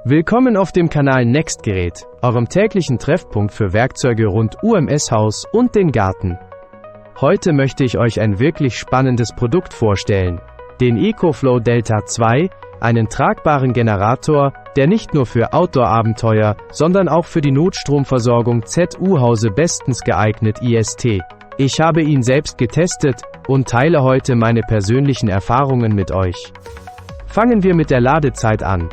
Willkommen auf dem Kanal Nextgerät, eurem täglichen Treffpunkt für Werkzeuge rund ums Haus und den Garten. Heute möchte ich euch ein wirklich spannendes Produkt vorstellen, den EcoFlow Delta 2, einen tragbaren Generator, der nicht nur für Outdoor-Abenteuer, sondern auch für die Notstromversorgung ZU-Hause bestens geeignet ist. Ich habe ihn selbst getestet und teile heute meine persönlichen Erfahrungen mit euch. Fangen wir mit der Ladezeit an.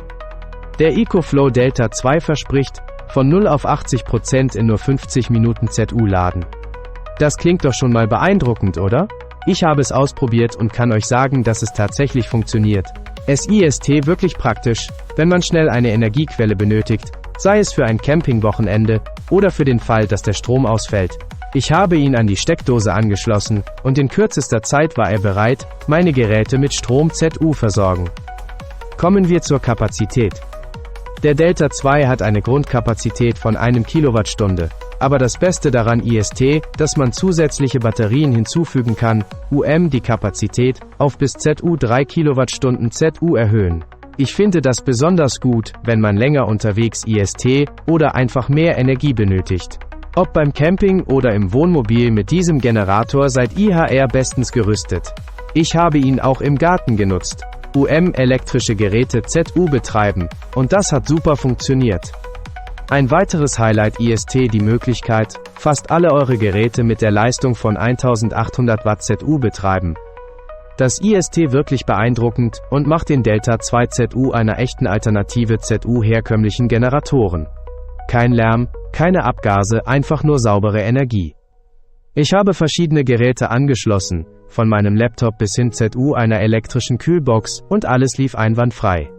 Der EcoFlow Delta 2 verspricht, von 0 auf 80% in nur 50 Minuten ZU laden. Das klingt doch schon mal beeindruckend, oder? Ich habe es ausprobiert und kann euch sagen, dass es tatsächlich funktioniert. Es ist wirklich praktisch, wenn man schnell eine Energiequelle benötigt, sei es für ein Campingwochenende oder für den Fall, dass der Strom ausfällt. Ich habe ihn an die Steckdose angeschlossen und in kürzester Zeit war er bereit, meine Geräte mit Strom ZU versorgen. Kommen wir zur Kapazität. Der Delta 2 hat eine Grundkapazität von 1 Kilowattstunde, aber das Beste daran ist, dass man zusätzliche Batterien hinzufügen kann, die Kapazität auf bis ZU 3 Kilowattstunden ZU erhöhen. Ich finde das besonders gut, wenn man länger unterwegs ist oder einfach mehr Energie benötigt. Ob beim Camping oder im Wohnmobil, mit diesem Generator seid ihr bestens gerüstet. Ich habe ihn auch im Garten genutzt. elektrische Geräte ZU betreiben, und das hat super funktioniert. Ein weiteres Highlight ist die Möglichkeit, fast alle eure Geräte mit der Leistung von 1800 Watt ZU betreiben. Das ist wirklich beeindruckend und macht den Delta 2 ZU einer echten Alternative ZU herkömmlichen Generatoren. Kein Lärm, keine Abgase, einfach nur saubere Energie. Ich habe verschiedene Geräte angeschlossen, von meinem Laptop bis hin ZU einer elektrischen Kühlbox, und alles lief einwandfrei.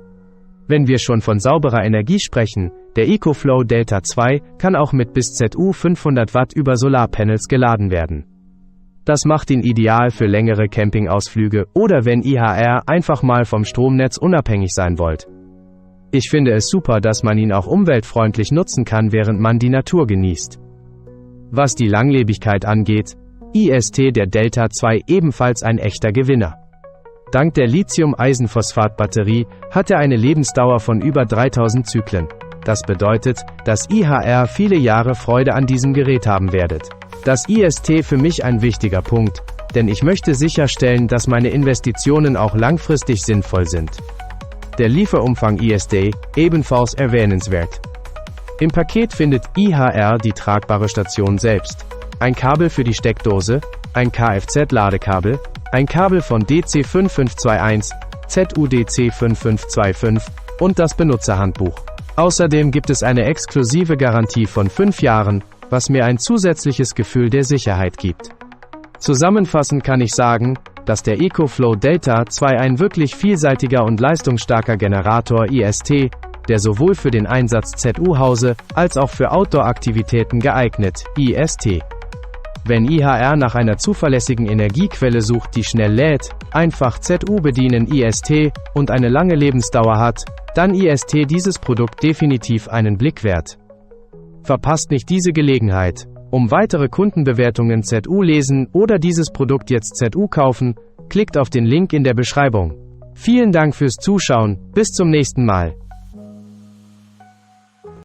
Wenn wir schon von sauberer Energie sprechen, der EcoFlow Delta 2 kann auch mit bis ZU 500 Watt über Solarpanels geladen werden. Das macht ihn ideal für längere Campingausflüge oder wenn ihr einfach mal vom Stromnetz unabhängig sein wollt. Ich finde es super, dass man ihn auch umweltfreundlich nutzen kann, während man die Natur genießt. Was die Langlebigkeit angeht, ist der Delta 2 ebenfalls ein echter Gewinner. Dank der Lithium-Eisenphosphat-Batterie hat er eine Lebensdauer von über 3000 Zyklen. Das bedeutet, dass ihr viele Jahre Freude an diesem Gerät haben werdet. Das ist für mich ein wichtiger Punkt, denn ich möchte sicherstellen, dass meine Investitionen auch langfristig sinnvoll sind. Der Lieferumfang ist ebenfalls erwähnenswert. Im Paket findet ihr die tragbare Station selbst, ein Kabel für die Steckdose, ein Kfz-Ladekabel, ein Kabel von DC5521, ZUDC5525 und das Benutzerhandbuch. Außerdem gibt es eine exklusive Garantie von 5 Jahren, was mir ein zusätzliches Gefühl der Sicherheit gibt. Zusammenfassend kann ich sagen, dass der EcoFlow Delta 2 ein wirklich vielseitiger und leistungsstarker Generator ist, der sowohl für den Einsatz ZU-Hause als auch für Outdoor-Aktivitäten geeignet ist. Wenn ihr nach einer zuverlässigen Energiequelle sucht, die schnell lädt, einfach ZU bedienen ist und eine lange Lebensdauer hat, dann ist dieses Produkt definitiv einen Blick wert. Verpasst nicht diese Gelegenheit. Um weitere Kundenbewertungen ZU lesen oder dieses Produkt jetzt ZU kaufen, klickt auf den Link in der Beschreibung. Vielen Dank fürs Zuschauen, bis zum nächsten Mal.